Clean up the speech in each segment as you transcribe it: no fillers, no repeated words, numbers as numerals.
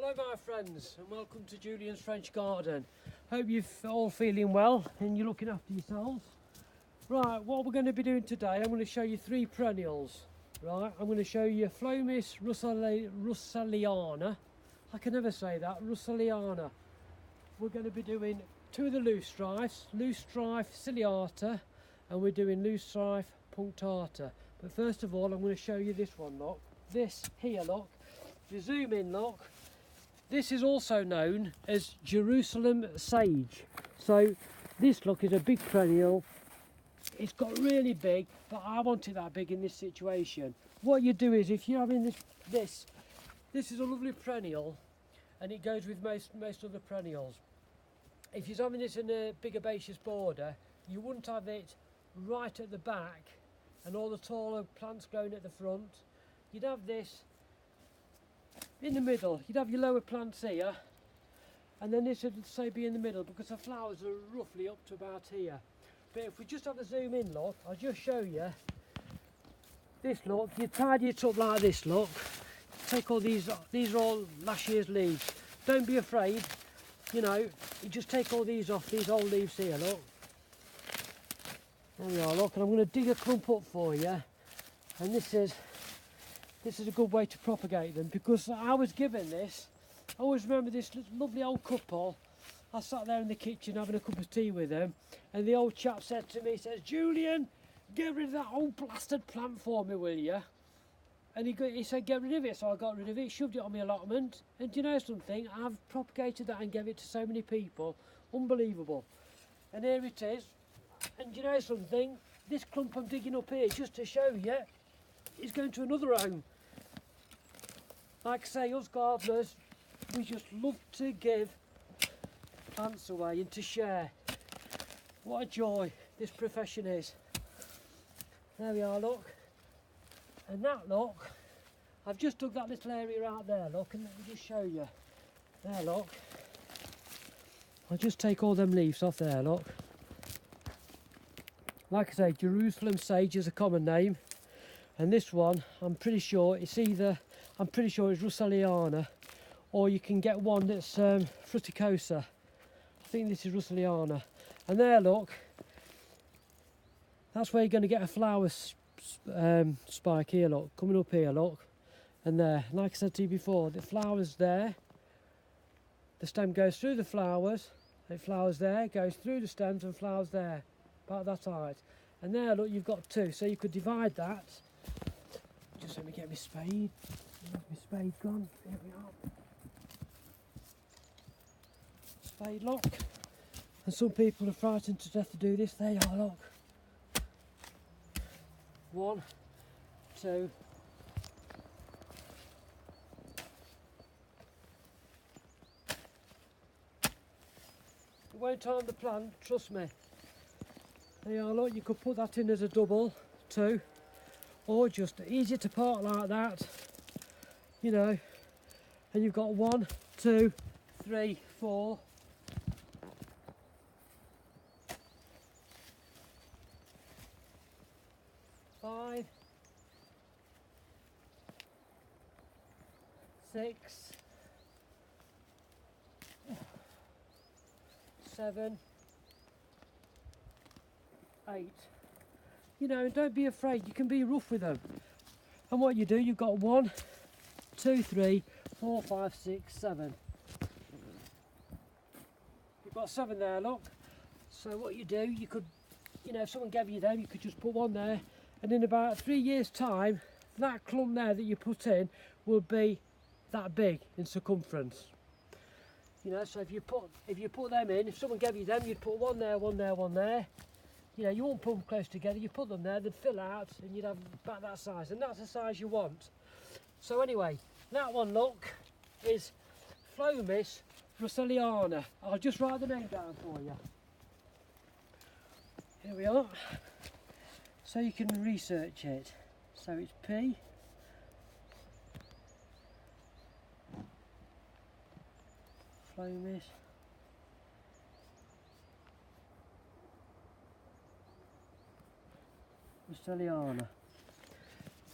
Hello my friends and welcome to Julian's French Garden. Hope you're all feeling well and you're looking after yourselves. Right, what we're going to be doing today, I'm going to show you three perennials. Right, I'm going to show you Phlomis russelliana. I can never say that, russelliana. We're going to be doing two of the loose strife ciliata, and we're doing loose strife punctata. But first of all, I'm going to show you this one, look. This here, look. If you zoom in, look. This is also known as Jerusalem sage. So this, look, is a big perennial. It's got really big, but I want it that big in this situation. What you do is, if you're having this is a lovely perennial, and it goes with most other perennials. If you're having this in a big herbaceous border, you wouldn't have it right at the back and all the taller plants growing at the front. You'd have this in the middle. You'd have your lower plants here, and then this would say be in the middle because the flowers are roughly up to about here. But if we just have a zoom in, look, I'll just show you this, look. You tidy it up like this, look. Take all these are all last year's leaves. Don't be afraid, you know, you just take all these off, these old leaves here, look. There we are, look, and I'm going to dig a clump up for you, and this is a good way to propagate them, because I was given this. I always remember this lovely old couple. I sat there in the kitchen having a cup of tea with them, and the old chap said to me, he says, "Julian, get rid of that old blasted plant for me, will you?" And he said, "Get rid of it." So I got rid of it, shoved it on my allotment, and do you know something? I've propagated that and gave it to so many people. Unbelievable. And here it is. And do you know something? This clump I'm digging up here, just to show you, is going to another home. Like I say, us gardeners, we just love to give plants away and to share. What a joy this profession is. There we are, look. And that, look, I've just dug that little area out there, look, and let me just show you. There, look. I'll just take all them leaves off there, look. Like I say, Jerusalem sage is a common name. And this one, I'm pretty sure it's russelliana, or you can get one that's fruticosa. I think this is russelliana. And there, look, that's where you're going to get a flower spike here, look, coming up here, look, and there. Like I said to you before, the flowers there, the stem goes through the flowers, it flowers there, goes through the stems and flowers there, about that height. And there, look, you've got two, so you could divide that. Just let me get my spade. My spade gone. Here we are. Spade, look. And some people are frightened to death to do this. There you are, look. 1, 2. It won't harm the plant, trust me. There you are, look, you could put that in as a double, 2, or just easy to part like that, you know, and you've got 1, 2, 3, 4. 5, 6, 7, 8. You know, and don't be afraid, you can be rough with them. And what you do, you've got 1, 2, 3, 4, 5, 6, 7. You've got 7 there, look. So what you do, you could, you know, if someone gave you them, you could just put 1 there, and in about 3 years' time, that clump there that you put in will be that big in circumference. You know, so if you put them in, if someone gave you them, you'd put 1 there, 1 there, 1 there. You know, you won't put them close together, you put them there, they'd fill out, and you'd have about that size, and that's the size you want. So anyway, that one, look, is Phlomis russelliana. I'll just write the name down for you. Here we are, so you can research it. So it's P, Phlomis russelliana.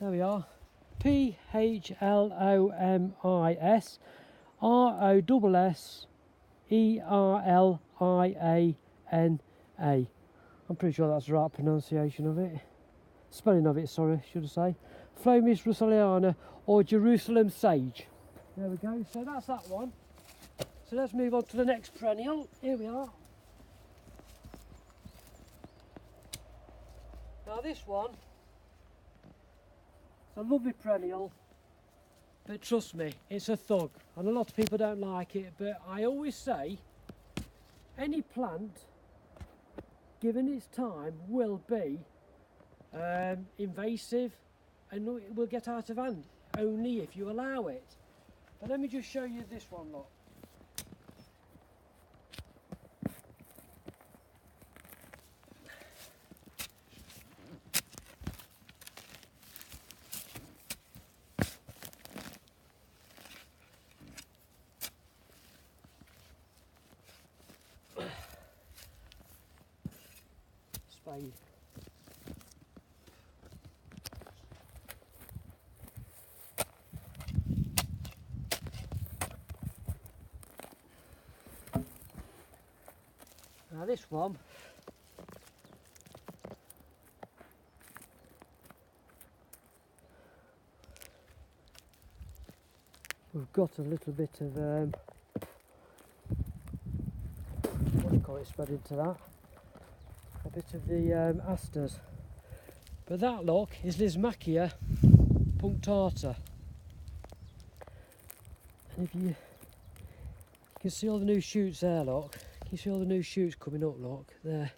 There we are. Phlomis Rosseliana. I'm pretty sure that's the right pronunciation of it. Spelling of it, sorry, should I say. Phlomis Rosseliana, or Jerusalem sage. There we go, so that's that one. So let's move on to the next perennial. Here we are. Now this one, it's a lovely perennial, but trust me, it's a thug. And a lot of people don't like it, but I always say, any plant, given its time, will be invasive and it will get out of hand, only if you allow it. But let me just show you this one, look. Spade. Now this one, we've got a little bit of what do you call it, spread into that, a bit of the asters, but that, look, is Lysmachia punctata, and if you can see all the new shoots there, look. You see all the new shoots coming up, look, there.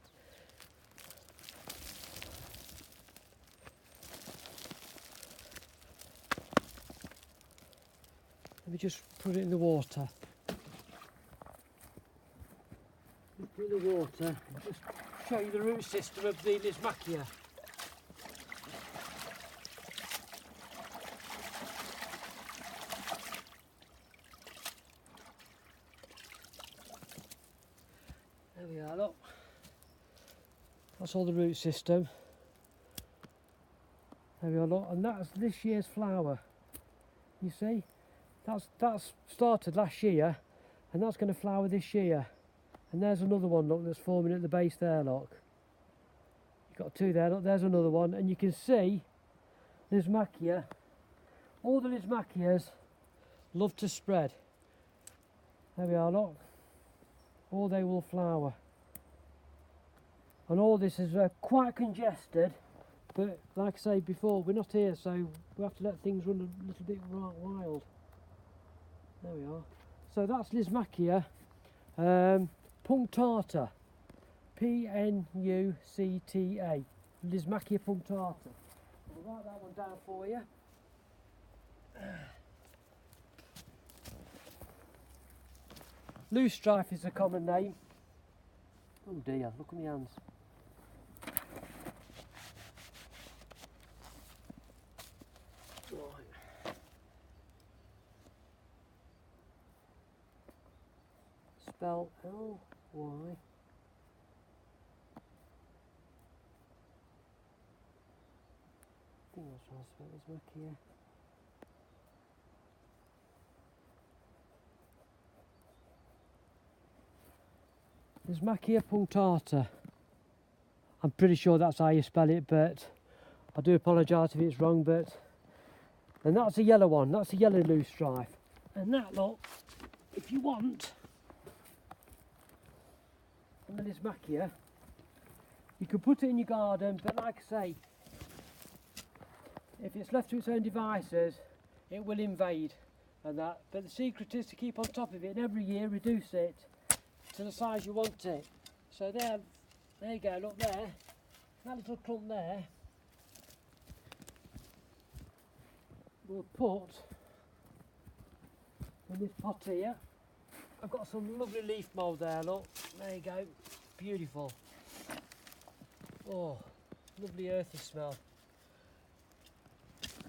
Let me just put it in the water. Just put it in the water and just show you the root system of the Lysmachia. There we are, look. That's all the root system. There we are, look, and that's this year's flower. You see, that's started last year, and that's going to flower this year. And there's another one, look, that's forming at the base there, look. You've got two there, look, there's another one, and you can see Lysmachia. All the Lysmachias love to spread. There we are, look. Or they will flower. And all this is quite congested, but like I say before, we're not here, so we have to let things run a little bit wild. There we are. So that's Lysmachia punctata, P-N-U-C-T-A, Lysmachia punctata. I'll write that one down for you. Loosestrife is a common name. Oh dear, look at my hands. Right. Spell L-Y. I think that's how I spell Lysmachia. Lysmachia punctata. I'm pretty sure that's how you spell it, but I do apologise if it's wrong. But and that's a yellow one. That's a yellow loosestrife. And that, look, if you want, on the Lysmachia, you can put it in your garden. But like I say, if it's left to its own devices, it will invade and that. But the secret is to keep on top of it, and every year reduce it to the size you want it. So there you go, look there, that little clump there, we'll put in this pot here. I've got some lovely leaf mould there, look, there you go, beautiful. Oh, lovely earthy smell.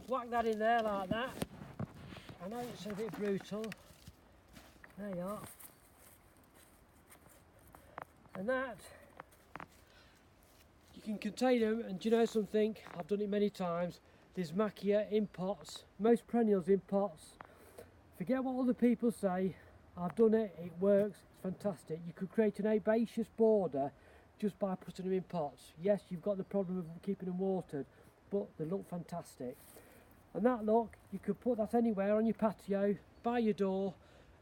Whack that in there like that. I know it's a bit brutal. There you are. And that, you can contain them, and do you know something? I've done it many times. Lysmachia in pots, most perennials in pots, Forget what other people say. I've done it, it works, it's fantastic. You could create an herbaceous border just by putting them in pots. Yes, you've got the problem of keeping them watered, but they look fantastic. And that look, you could put that anywhere on your patio, by your door,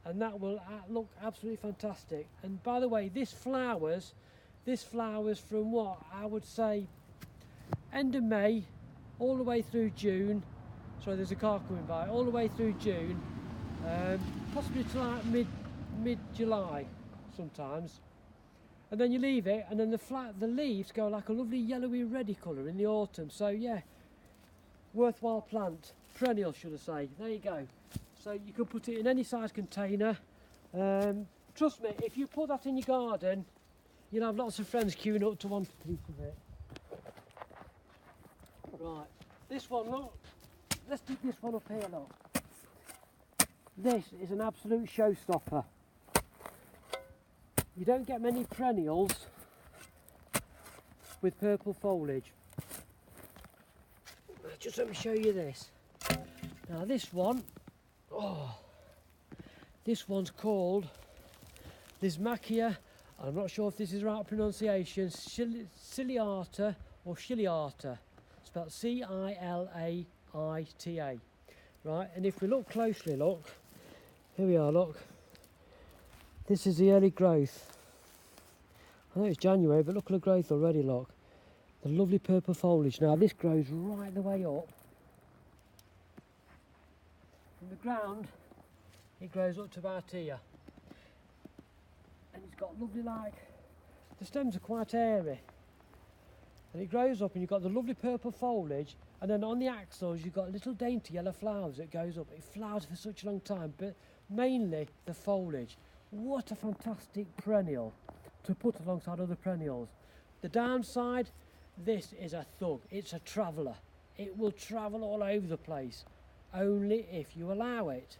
and that will look absolutely fantastic. And by the way, this flowers from what I would say end of May all the way through June. Sorry, there's a car coming by. All the way through June, possibly to like mid-July sometimes. And then you leave it, and then the leaves go like a lovely yellowy reddy colour in the autumn. So yeah, worthwhile plant, perennial should I say. There you go. So you can put it in any size container. Trust me, if you put that in your garden, you'll have lots of friends queuing up to want a piece of it. Right, this one, look. Let's dig this one up here, look. This is an absolute showstopper. You don't get many perennials with purple foliage. Just let me show you this. Now this one, this one's called Lysimachia. I'm not sure if this is the right pronunciation. Ciliata or Ciliata, spelled C-I-L-A-I-T-A. Right, and if we look closely, look, here we are, look. This is the early growth. I know it's January, but look at the growth already, look. The lovely purple foliage. Now this grows right the way up. From the ground, it grows up to about here. And it's got lovely, like, the stems are quite airy. And it grows up and you've got the lovely purple foliage, and then on the axils you've got little dainty yellow flowers that goes up. It flowers for such a long time, but mainly the foliage. What a fantastic perennial to put alongside other perennials. The downside, this is a thug, it's a traveller. It will travel all over the place, only if you allow it.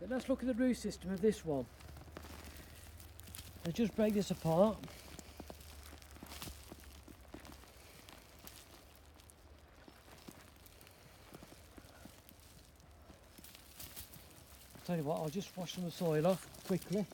But let's look at the root system of this one. Let's just break this apart. Tell you what, I'll just wash some of the soil off quickly.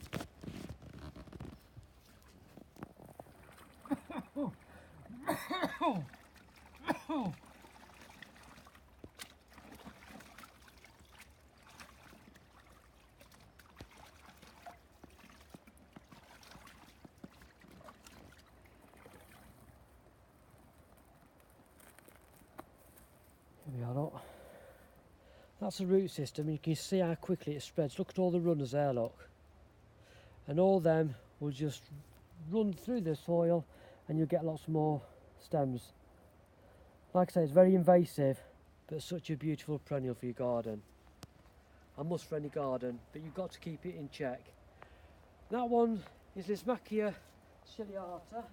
Here we are, look. That's the root system, and you can see how quickly it spreads. Look at all the runners there, look. And all them will just run through the soil and you'll get lots more stems. Like I say, it's very invasive, but such a beautiful perennial for your garden. A must for any garden, but you've got to keep it in check. That one is Lysimachia ciliata.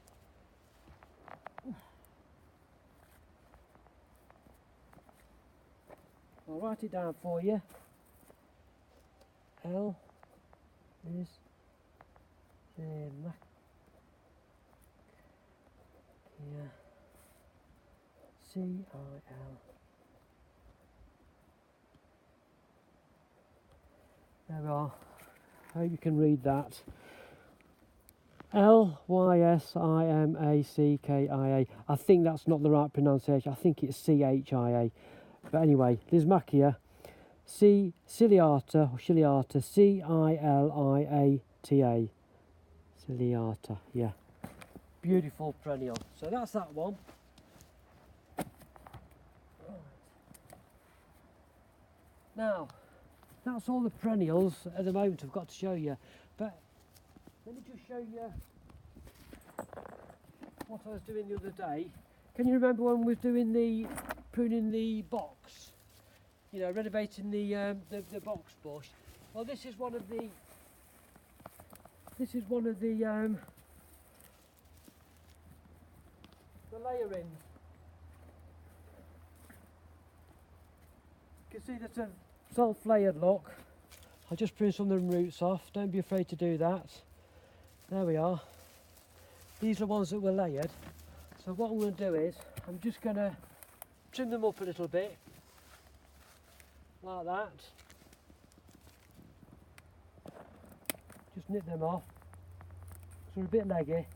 I'll write it down for you. L is Lysimachia C-I-L. There we are. I hope you can read that. Lysimachia. I think that's not the right pronunciation. I think it's C-H-I-A. But anyway, Lysimachia ciliata or Ciliata, C-I-L-I-A-T-A. Ciliata, yeah. Beautiful perennial. So that's that one. Now, that's all the perennials at the moment I've got to show you. But let me just show you what I was doing the other day. Can you remember when we were doing the pruning the box? You know, renovating the box bush. Well, this is one of the layerings. You can see that's a self-layered look. I'll just prune some of the roots off. Don't be afraid to do that. There we are. These are ones that were layered. So what I'm going to do is, I'm just going to trim them up a little bit, like that. snip them off. So they're a bit leggy.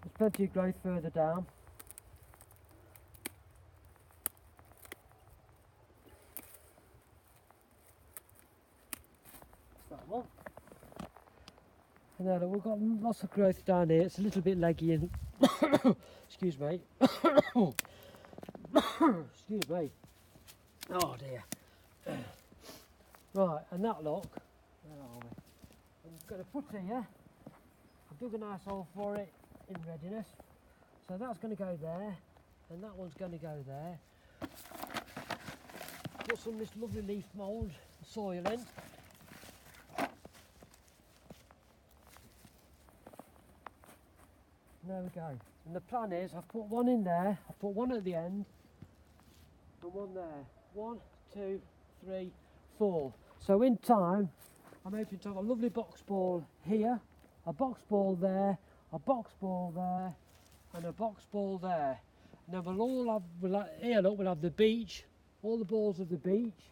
There's plenty of growth further down. That's that one. And then we've got lots of growth down here. It's a little bit leggy and excuse me. Excuse me. Oh dear. Right, and that look, where are we? I'm going to put here, I've dug a nice hole for it in readiness. So that's going to go there, and that one's going to go there. Put some of this lovely leaf mould soil in. There we go. And the plan is, I've put one in there, I've put one at the end, and one there. 1, 2, 3, 4. So in time, I'm hoping to have a lovely box ball here, a box ball there, a box ball there, and a box ball there. And then here look, we'll have the beach, all the balls of the beach.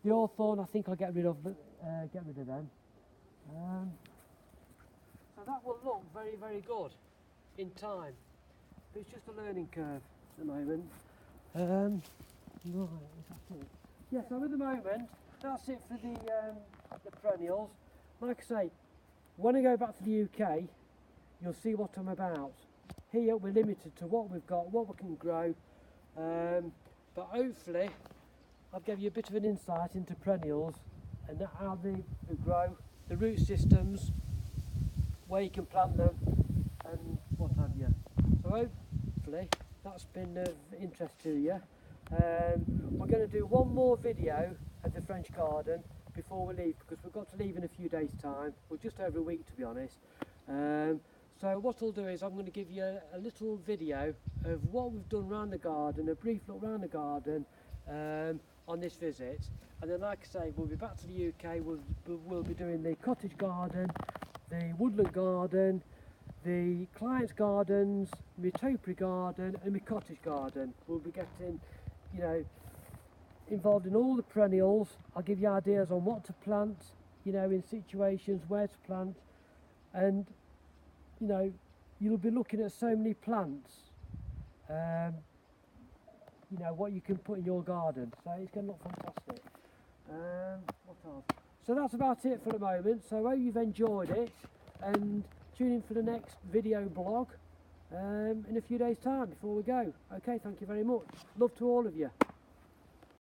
The hawthorn, I think I'll get rid of them. So that will look very, very good in time. But it's just a learning curve at the moment. Right, is that it? Yeah, so at the moment, that's it for the perennials. Like I say, when I go back to the UK, you'll see what I'm about. Here we're limited to what we've got, what we can grow, but hopefully I'll give you a bit of an insight into perennials and how they grow, the root systems, where you can plant them, and what have you. So hopefully that's been of interest to you. We're going to do one more video of the French garden before we leave, because we've got to leave in a few days' time. Well, just over a week, to be honest. So what I'll do is I'm going to give you a little video of what we've done around the garden, a brief look around the garden on this visit. And then, like I say, we'll be back to the UK. We'll be doing the cottage garden, the woodland garden, the client's gardens, my topiary garden and my cottage garden. We'll be getting, you know, involved in all the perennials. I'll give you ideas on what to plant, you know, in situations, where to plant, and you know, you'll be looking at so many plants, you know, what you can put in your garden. So it's going to look fantastic. What else? So that's about it for the moment. So I hope you've enjoyed it, and tune in for the next video blog in a few days' time before we go. Okay, thank you very much. Love to all of you.